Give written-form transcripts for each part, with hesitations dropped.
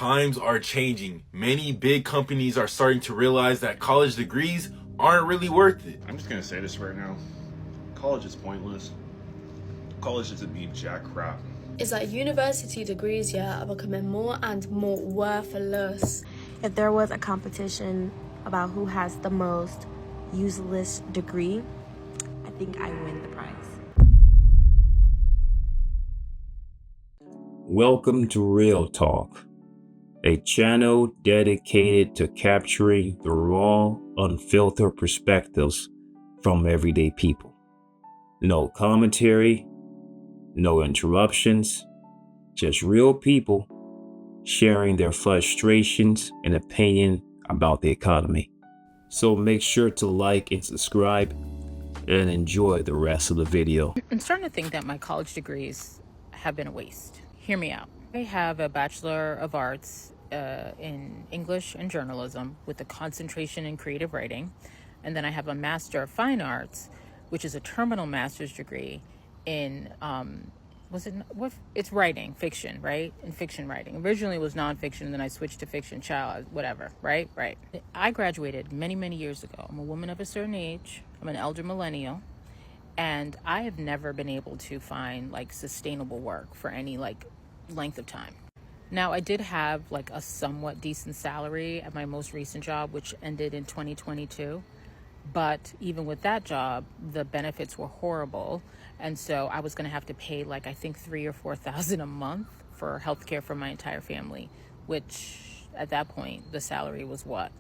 Times are changing. Many big companies are starting to realize that college degrees aren't really worth it. I'm just gonna say this right now. College is pointless. College doesn't mean jack crap. It's like university degrees, are becoming more and more worthless. If there was a competition about who has the most useless degree, I think I win the prize. Welcome to Real Talk, a channel dedicated to capturing the raw, unfiltered perspectives from everyday people. No commentary, no interruptions, just real people sharing their frustrations and opinion about the economy. So make sure to like and subscribe and enjoy the rest of the video. I'm starting to think that my college degrees have been a waste. Hear me out. I have a Bachelor of Arts in English and Journalism with a concentration in creative writing. And then I have a Master of Fine Arts, which is a terminal master's degree in, it's writing, fiction, right? In fiction writing. Originally it was nonfiction, and then I switched to fiction, whatever, right? I graduated many, many years ago. I'm a woman of a certain age. I'm an elder millennial. And I have never been able to find sustainable work for any length of time. Now, I did have a somewhat decent salary at my most recent job, which ended in 2022. But even with that job, the benefits were horrible. And so I was going to have to pay I think $3,000 or $4,000 a month for healthcare for my entire family, which at that point, the salary was what?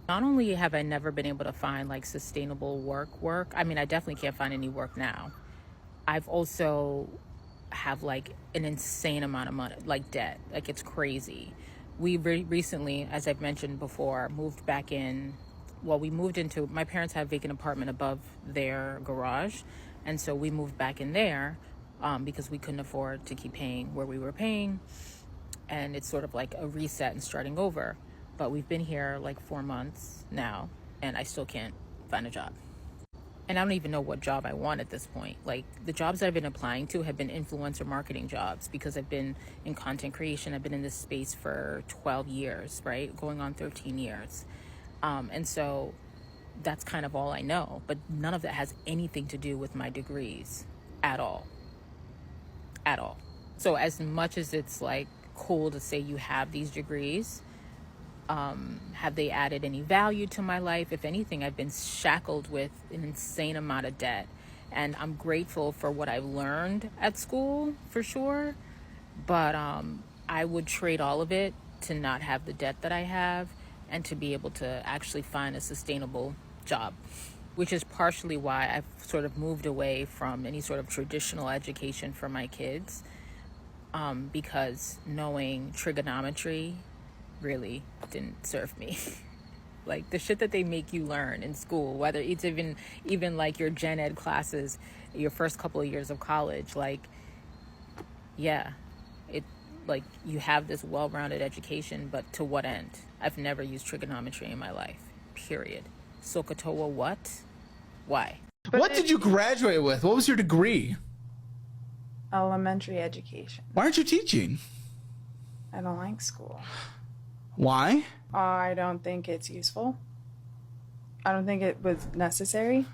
Not only have I never been able to find sustainable work. I mean, I definitely can't find any work now. I've also have an insane amount of money, debt. It's crazy. We recently, as I've mentioned before, moved back in. Well, we moved into, my parents had a vacant apartment above their garage. And so we moved back in there because we couldn't afford to keep paying where we were paying. And it's sort of a reset and starting over. But we've been here 4 months now, and I still can't find a job. And I don't even know what job I want at this point. The jobs that I've been applying to have been influencer marketing jobs because I've been in content creation. I've been in this space for 12 years, right? Going on 13 years. And so that's kind of all I know. But none of that has anything to do with my degrees at all. At all. So as much as it's cool to say you have these degrees, have they added any value to my life? If anything, I've been shackled with an insane amount of debt, and I'm grateful for what I've learned at school for sure, but I would trade all of it to not have the debt that I have and to be able to actually find a sustainable job, which is partially why I've sort of moved away from any sort of traditional education for my kids, because knowing trigonometry really didn't serve me. The shit that they make you learn in school, whether it's even your gen ed classes, your first couple of years of college, you have this well-rounded education, but to what end? I've never used trigonometry in my life, period. SOHCAHTOA what? Why? What did you graduate with? What was your degree? Elementary education. Why aren't you teaching? I don't like school. Why? I don't think it's useful. I don't think it was necessary.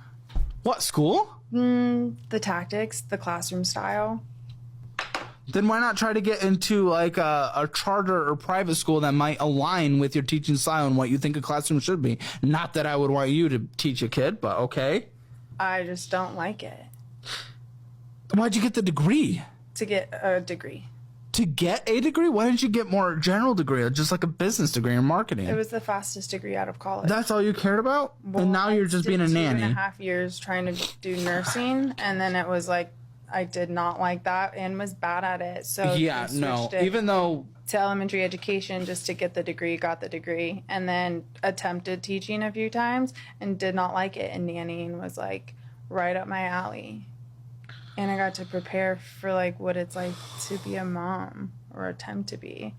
What, school? The tactics, the classroom style. Then why not try to get into a charter or private school that might align with your teaching style and what you think a classroom should be? Not that I would want you to teach a kid, but okay. I just don't like it. Why'd you get the degree? To get a degree. To get a degree? Why didn't you get more general degree, just like a business degree in marketing? It was the fastest degree out of college. That's all you cared about? Well, and now you're just being a nanny. 2.5 years trying to do nursing, and then it was I did not like that and was bad at it. So yeah, no. Even though to elementary education just to get the degree, got the degree, and then attempted teaching a few times and did not like it. And nannying was right up my alley. And I got to prepare for what it's like to be a mom or attempt to be,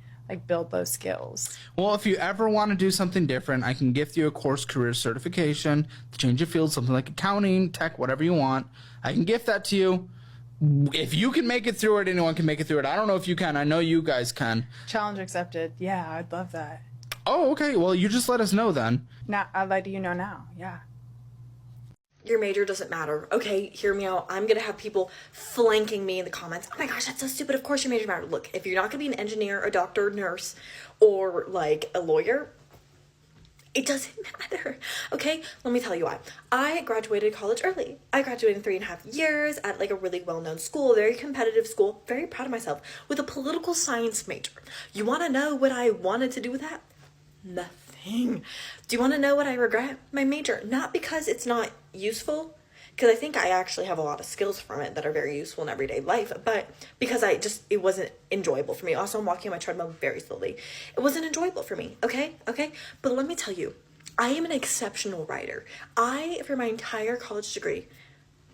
build those skills. Well, if you ever want to do something different, I can gift you a course career certification to change your field, something like accounting, tech, whatever you want. I can gift that to you. If you can make it through it, anyone can make it through it. I don't know if you can. I know you guys can. Challenge accepted. Yeah, I'd love that. Oh, okay. Well, you just let us know then. Now, I'd like you know now. Yeah. Your major doesn't matter. Okay, hear me out. I'm gonna have people flanking me in the comments. Oh my gosh, that's so stupid. Of course your major matters. Look, if you're not gonna be an engineer, a doctor, nurse, or like a lawyer, it doesn't matter. Okay, let me tell you why. I graduated college early. I graduated in 3.5 years at like a really well-known school, very competitive school, very proud of myself, with a political science major. You wanna know what I wanted to do with that? Nothing. Do you want to know what I regret? My major. Not because it's not useful, because I think I actually have a lot of skills from it that are very useful in everyday life, but because it wasn't enjoyable for me. Also, I'm walking on my treadmill very slowly. It wasn't enjoyable for me, okay? But let me tell you, I am an exceptional writer. For my entire college degree,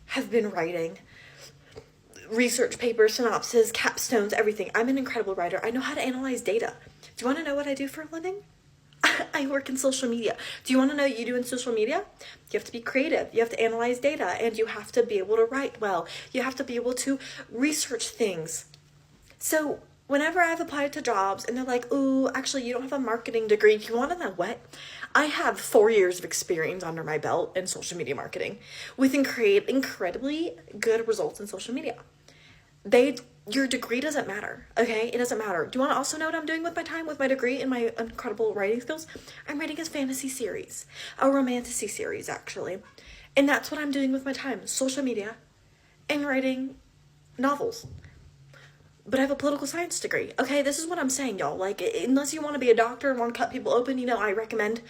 have been writing research papers, synopses, capstones, everything. I'm an incredible writer. I know how to analyze data. Do you want to know what I do for a living? I work in social media. Do you want to know what you do in social media? You have to be creative. You have to analyze data, and you have to be able to write well. You have to be able to research things. So whenever I've applied to jobs and they're like, ooh, actually, you don't have a marketing degree. Do you want to know what? I have 4 years of experience under my belt in social media marketing with incredibly good results in social media. Your degree doesn't matter, okay? It doesn't matter. Do you want to also know what I'm doing with my time, with my degree and my incredible writing skills? I'm writing a fantasy series, a romantasy series, actually. And that's what I'm doing with my time, social media and writing novels. But I have a political science degree, okay? This is what I'm saying, y'all. Like, unless you want to be a doctor and want to cut people open, I recommend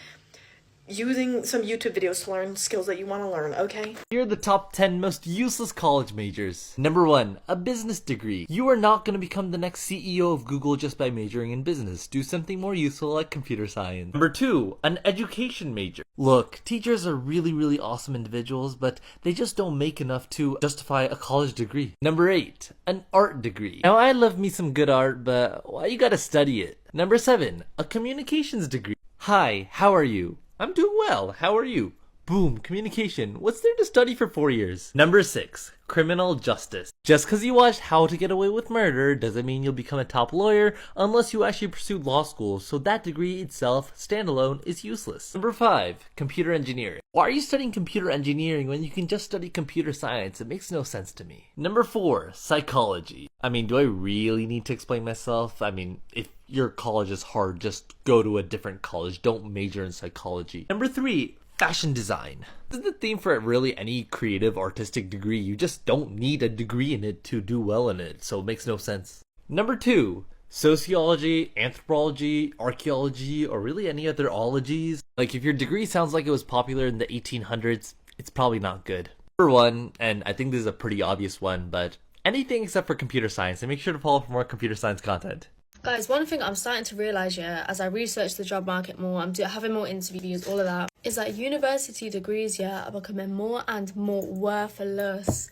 using some YouTube videos to learn skills that you want to learn, okay? Here are the top 10 most useless college majors. Number 1, a business degree. You are not going to become the next CEO of Google just by majoring in business. Do something more useful like computer science. Number 2, an education major. Look, teachers are really, really awesome individuals, but they just don't make enough to justify a college degree. Number 8, an art degree. Now, I love me some good art, but why you gotta study it? Number 7, a communications degree. Hi, how are you? I'm doing well. How are you? Boom, communication. What's there to study for 4 years? Number 6, criminal justice. Just because you watched How to Get Away with Murder doesn't mean you'll become a top lawyer unless you actually pursue law school, so that degree itself, standalone, is useless. Number 5, computer engineering. Why are you studying computer engineering when you can just study computer science? It makes no sense to me. Number 4, psychology. Do I really need to explain myself? If your college is hard, just go to a different college. Don't major in psychology. Number 3, fashion design. This is the theme for really any creative artistic degree. You just don't need a degree in it to do well in it, so it makes no sense. Number 2, sociology, anthropology, archaeology, or really any other ologies. Like, if your degree sounds like it was popular in the 1800s, it's probably not good. Number 1, and I think this is a pretty obvious one, but anything except for computer science, and make sure to follow for more computer science content. Guys, one thing I'm starting to realise, as I research the job market more, I'm having more interviews, all of that, is that university degrees, are becoming more and more worthless.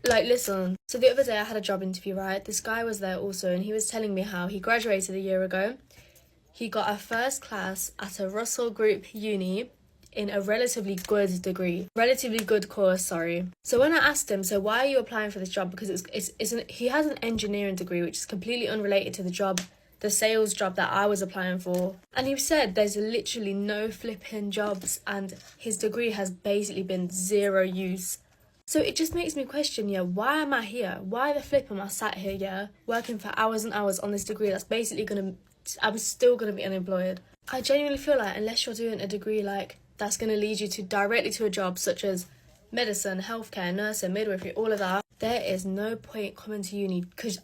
Like, listen. So the other day I had a job interview, right? This guy was there also, and he was telling me how he graduated a year ago. He got a first class at a Russell Group uni in a relatively good degree. Relatively good course, sorry. So when I asked him, so why are you applying for this job? Because he has an engineering degree, which is completely unrelated to the sales job that I was applying for. And he said there's literally no flipping jobs, and his degree has basically been zero use. So it just makes me question, why am I here? Why the flip am I sat here, working for hours and hours on this degree that's basically I'm still gonna be unemployed. I genuinely feel like unless you're doing a degree that's going to lead you directly to a job such as medicine, healthcare, nursing, midwifery, all of that, there is no point coming to uni because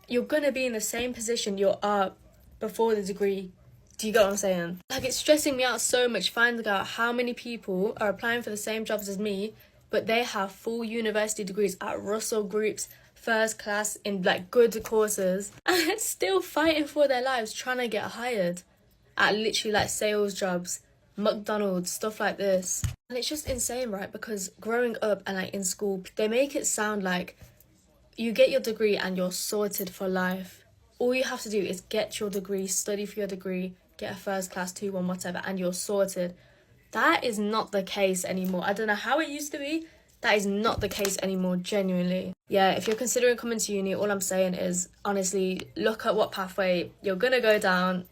you're going to be in the same position you are before the degree. Do you get what I'm saying? It's stressing me out so much finding out how many people are applying for the same jobs as me, but they have full university degrees at Russell Group's first class in good courses, and still fighting for their lives trying to get hired at literally sales jobs, McDonald's, stuff like this. And it's just insane, right? Because growing up and in school, they make it sound like you get your degree and you're sorted for life. All you have to do is get your degree, study for your degree, get a first class 2-1, whatever, and you're sorted. That is not the case anymore. I don't know how it used to be. That is not the case anymore, genuinely. Yeah, if you're considering coming to uni, all I'm saying is, honestly, look at what pathway you're gonna go down,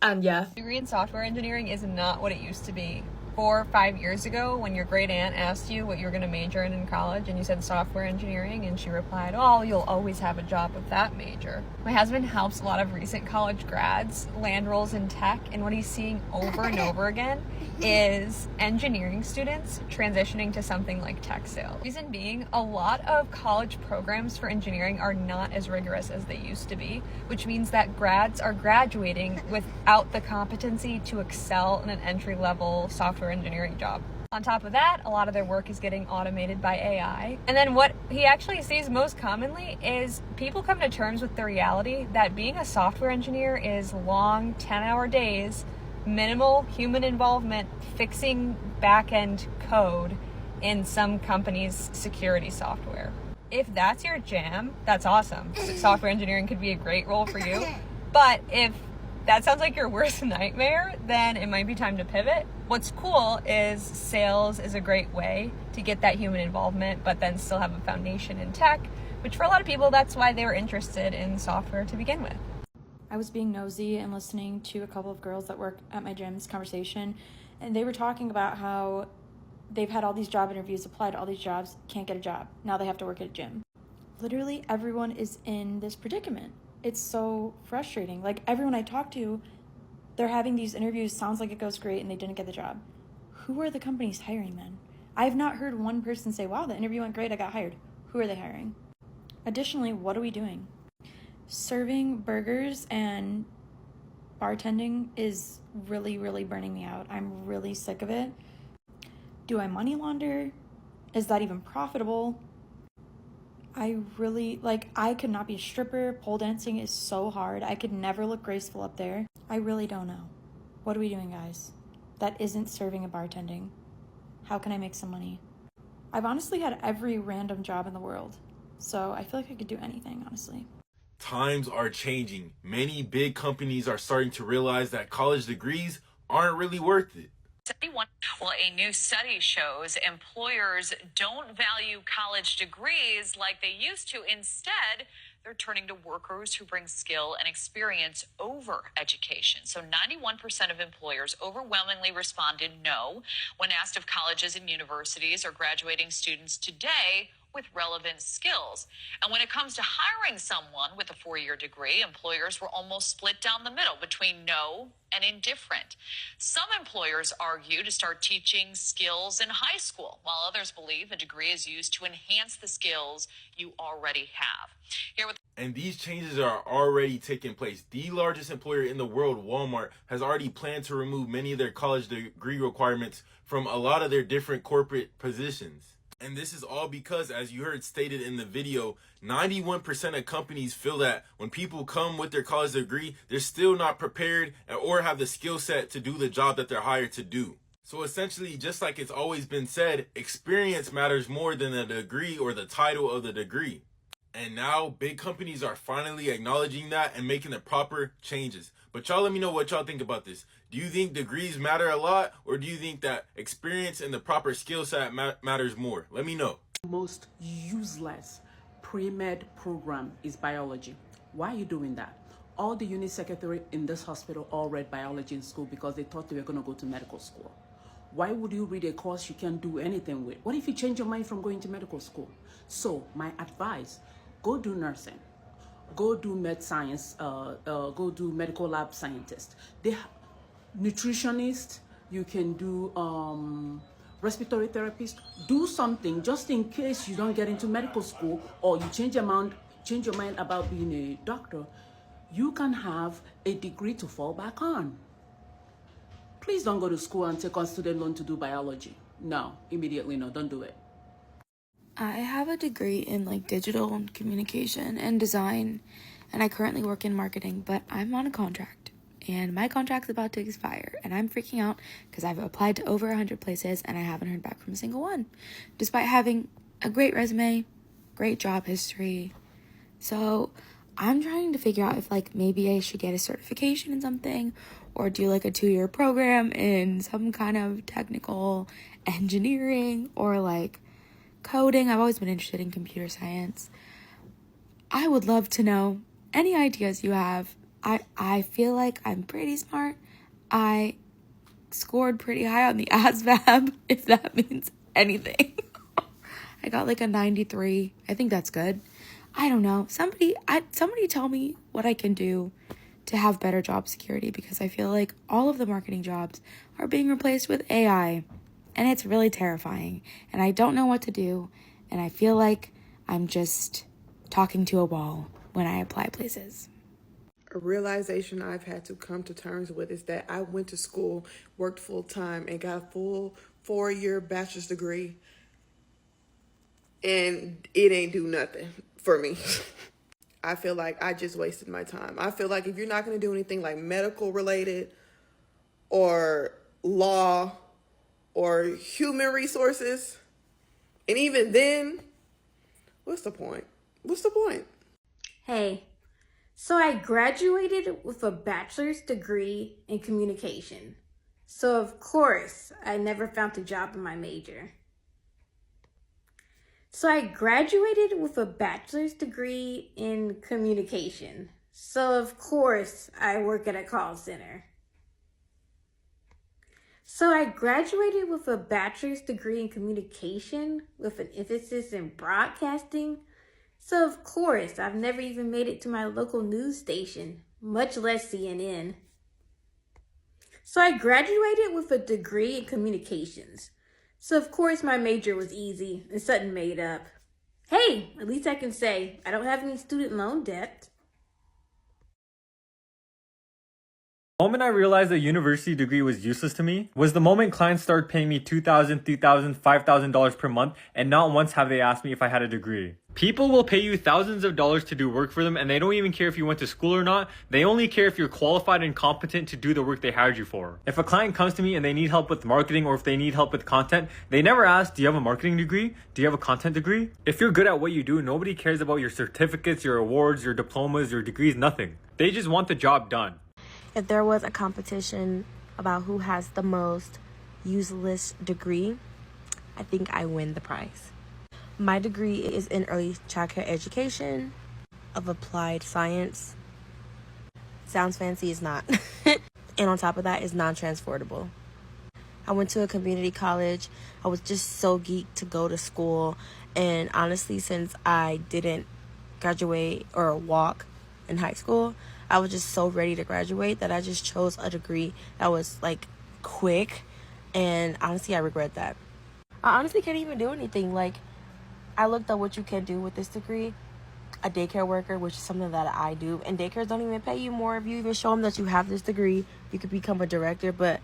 and yeah. Degree in software engineering is not what it used to be. 4 or 5 years ago, when your great aunt asked you what you were going to major in college, and you said software engineering, and she replied, oh, you'll always have a job with that major. My husband helps a lot of recent college grads land roles in tech, and what he's seeing over and over again is engineering students transitioning to something like tech sales. Reason being, a lot of college programs for engineering are not as rigorous as they used to be, which means that grads are graduating without the competency to excel in an entry-level software engineering job. On top of that, a lot of their work is getting automated by AI. And then what he actually sees most commonly is people come to terms with the reality that being a software engineer is long 10-hour days, minimal human involvement, fixing back-end code in some company's security software. If that's your jam, that's awesome. Software engineering could be a great role for you. But if that sounds like your worst nightmare, then it might be time to pivot. What's cool is sales is a great way to get that human involvement, but then still have a foundation in tech, which for a lot of people, that's why they were interested in software to begin with. I was being nosy and listening to a couple of girls that work at my gym's conversation, and they were talking about how they've had all these job interviews, applied to all these jobs, can't get a job. Now they have to work at a gym. Literally everyone is in this predicament. It's so frustrating. Like, everyone I talk to, they're having these interviews, sounds like it goes great, and they didn't get the job. Who are the companies hiring then? I have not heard one person say, wow, the interview went great, I got hired. Who are they hiring? Additionally, what are we doing? Serving burgers and bartending is really, really burning me out. I'm really sick of it. Do I money launder? Is that even profitable? I could not be a stripper. Pole dancing is so hard. I could never look graceful up there. I really don't know. What are we doing, guys? That isn't serving and bartending. How can I make some money? I've honestly had every random job in the world, so I feel like I could do anything, honestly. Times are changing. Many big companies are starting to realize that college degrees aren't really worth it. Well, a new study shows employers don't value college degrees like they used to. Instead, they're turning to workers who bring skill and experience over education. So 91% of employers overwhelmingly responded no when asked if colleges and universities are graduating students today with relevant skills. And when it comes to hiring someone with a 4-year degree, employers were almost split down the middle between no and indifferent. Some employers argue to start teaching skills in high school, while others believe a degree is used to enhance the skills you already have. And these changes are already taking place. The largest employer in the world, Walmart, has already planned to remove many of their college degree requirements from a lot of their different corporate positions. And this is all because, as you heard stated in the video, 91% of companies feel that when people come with their college degree, they're still not prepared or have the skill set to do the job that they're hired to do. So essentially, just like it's always been said, experience matters more than the degree or the title of the degree. And now big companies are finally acknowledging that and making the proper changes. But y'all let me know what y'all think about this. Do you think degrees matter a lot, or do you think that experience and the proper skill set matters more? Let me know. Most useless pre-med program is biology. Why are you doing that? All the unit secretary in this hospital all read biology in school because they thought they were going to go to medical school. Why would you read a course you can't do anything with? What if you change your mind from going to medical school? So my advice, go do nursing. Go do med science, go do medical lab scientist. Nutritionist, you can do respiratory therapist. Do something just in case you don't get into medical school or you change your mind about being a doctor. You can have a degree to fall back on. Please don't go to school and take on student loan to do biology. No, immediately no, don't do it. I have a degree in digital communication and design, and I currently work in marketing, but I'm on a contract, and my contract's about to expire, and I'm freaking out because I've applied to over 100 places and I haven't heard back from a single one, despite having a great resume, great job history. So I'm trying to figure out if maybe I should get a certification in something or do a 2-year program in some kind of technical engineering or coding. I've always been interested in computer science. I would love to know any ideas you have. I feel like I'm pretty smart. I scored pretty high on the ASVAB, if that means anything. I got like a 93. I think that's good. I don't know. Somebody tell me what I can do to have better job security, because I feel like all of the marketing jobs are being replaced with AI, and it's really terrifying, and I don't know what to do, and I feel like I'm just talking to a wall when I apply places. A realization I've had to come to terms with is that I went to school, worked full time, and got a full 4-year bachelor's degree, and it ain't do nothing for me. I feel like I just wasted my time. I feel like if you're not going to do anything like medical related or law or human resources, and even then, what's the point? What's the point? Hey, so I graduated with a bachelor's degree in communication. So of course, I never found a job in my major. So I graduated with a bachelor's degree in communication. So of course, I work at a call center. So I graduated with a bachelor's degree in communication with an emphasis in broadcasting. So of course, I've never even made it to my local news station, much less CNN. So I graduated with a degree in communications. So of course my major was easy and something made up. Hey, at least I can say I don't have any student loan debt. The moment I realized a university degree was useless to me was the moment clients started paying me $2,000, $3,000, $5,000 per month, and not once have they asked me if I had a degree. People will pay you thousands of dollars to do work for them, and they don't even care if you went to school or not. They only care if you're qualified and competent to do the work they hired you for. If a client comes to me and they need help with marketing, or if they need help with content, they never ask, do you have a marketing degree? Do you have a content degree? If you're good at what you do, nobody cares about your certificates, your awards, your diplomas, your degrees, nothing. They just want the job done. If there was a competition about who has the most useless degree, I think I win the prize. My degree is in early childcare education of applied science. Sounds fancy, it's not. And on top of that, it's non-transferable. I went to a community college. I was just so geeked to go to school. And honestly, since I didn't graduate or walk in high school, I was just so ready to graduate that I just chose a degree that was like quick, and honestly I regret that. I honestly can't even do anything. Like, I looked up what you can do with this degree. A daycare worker, which is something that I do, and daycares don't even pay you more if you even show them that you have this degree. You could become a director, but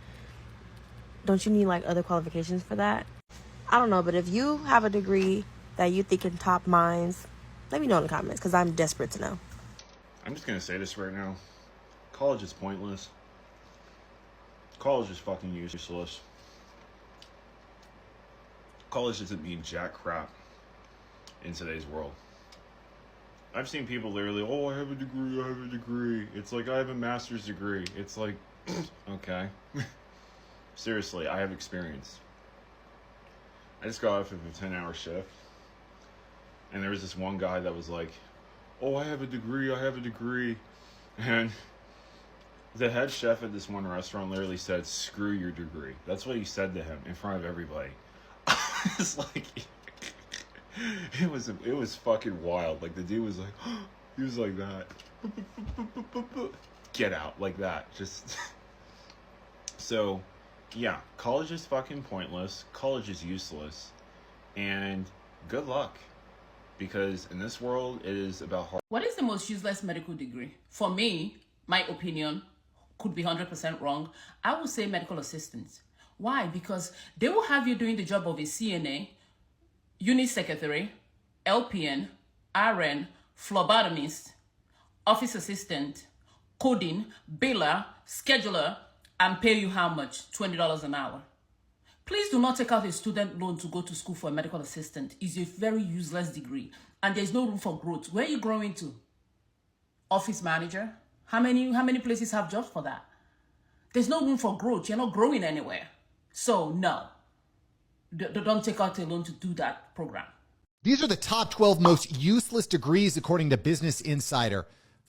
don't you need like other qualifications for that? I don't know, but if you have a degree that you think can top mines, let me know in the comments, because I'm desperate to know. I'm just gonna say this right now. College is pointless. College is fucking useless. College doesn't mean jack crap in today's world. I've seen people literally, oh, I have a degree. It's like, I have a master's degree. It's like, okay. Seriously, I have experience. I just got off of a 10-hour shift, and there was this one guy that was like, oh, I have a degree. And the head chef at this one restaurant literally said, screw your degree. That's what he said to him in front of everybody. It's like, it was fucking wild. Like, the dude was like, he was like that. Get out, like that. Just, so, yeah, college is fucking pointless. College is useless. And good luck. Because in this world, it is about hard. What is the most useless medical degree? For me, my opinion could be 100% wrong. I would say medical assistant. Why? Because they will have you doing the job of a CNA, unit secretary, LPN, RN, phlebotomist, office assistant, coding, biller, scheduler, and pay you how much? $20 an hour. Please do not take out a student loan to go to school for a medical assistant. It's a very useless degree, and there's no room for growth. Where are you growing to? Office manager? How many places have jobs for that? There's no room for growth. You're not growing anywhere. So no. don't take out a loan to do that program. These are the top 12 most useless degrees according to Business Insider.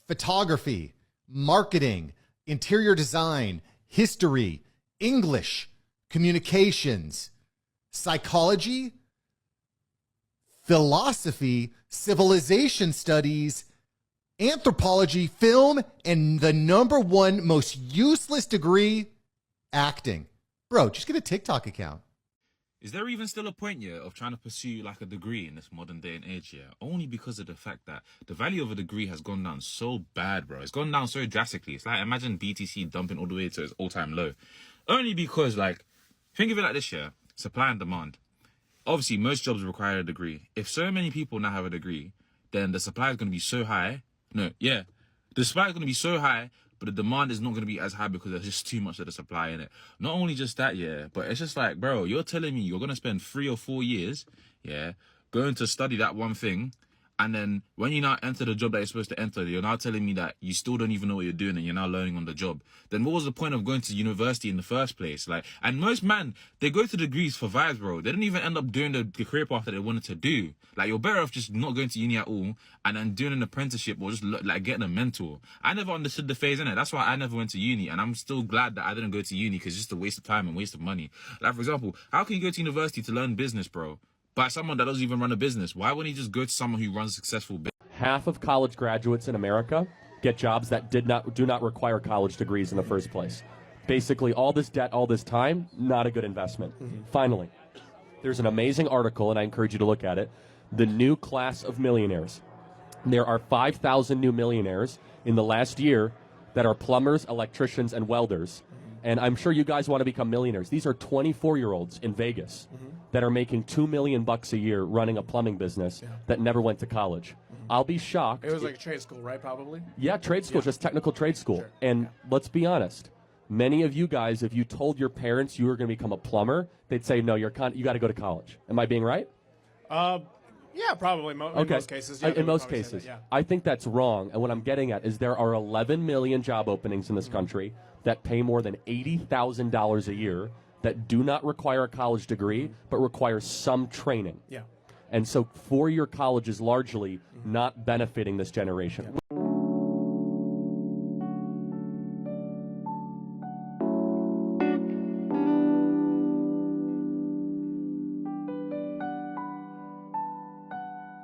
Photography, marketing, interior design, history, English, communications, psychology, philosophy, civilization studies, anthropology, film, and the number one most useless degree, acting. Bro, just get a TikTok account. Is there even still a point, yeah, of trying to pursue like a degree in this modern day and age, yeah? Only because of the fact that the value of a degree has gone down so bad, bro. It's gone down so drastically. It's like, imagine BTC dumping all the way to its all-time low. Only because, like, think of it like this, yeah? Supply and demand. Obviously, most jobs require a degree. If so many people now have a degree, then the supply is going to be so high. The supply is going to be so high, but the demand is not going to be as high because there's just too much of the supply in it. Not only just that, yeah, but it's just like, bro, you're telling me you're going to spend 3 or 4 years, yeah, going to study that one thing, and then when you now enter the job that you're supposed to enter, you're now telling me that you still don't even know what you're doing and you're now learning on the job. Then what was the point of going to university in the first place? Like, and most man, they go to degrees for vibes, bro. They don't even end up doing the career path that they wanted to do. Like, you're better off just not going to uni at all and then doing an apprenticeship or just like getting a mentor. I never understood the phase in it. That's why I never went to uni, and I'm still glad that I didn't go to uni because it's just a waste of time and waste of money. Like, for example, how can you go to university to learn business, bro? By someone that doesn't even run a business? Why wouldn't you just go to someone who runs a successful business? Half of college graduates in America get jobs that do not require college degrees in the first place. Basically, all this debt, all this time, not a good investment. Finally, there's an amazing article, and I encourage you to look at it, The New Class of Millionaires. There are 5,000 new millionaires in the last year that are plumbers, electricians, and welders. And I'm sure you guys want to become millionaires. These are 24-year-olds in Vegas that are making $2 million a year running a plumbing business that never went to college. I'll be shocked. It was like a trade school, right? Probably. Yeah, trade school, just technical trade school. Sure. And let's be honest, many of you guys, if you told your parents you were going to become a plumber, they'd say, no, you got to go to college. Am I being right? Yeah, probably. In most cases. Yeah, in most say cases. that, yeah. I think that's wrong. And what I'm getting at is there are 11 million job openings in this country that pay more than $80,000 a year that do not require a college degree, but require some training. Yeah. And so four-year college is largely not benefiting this generation.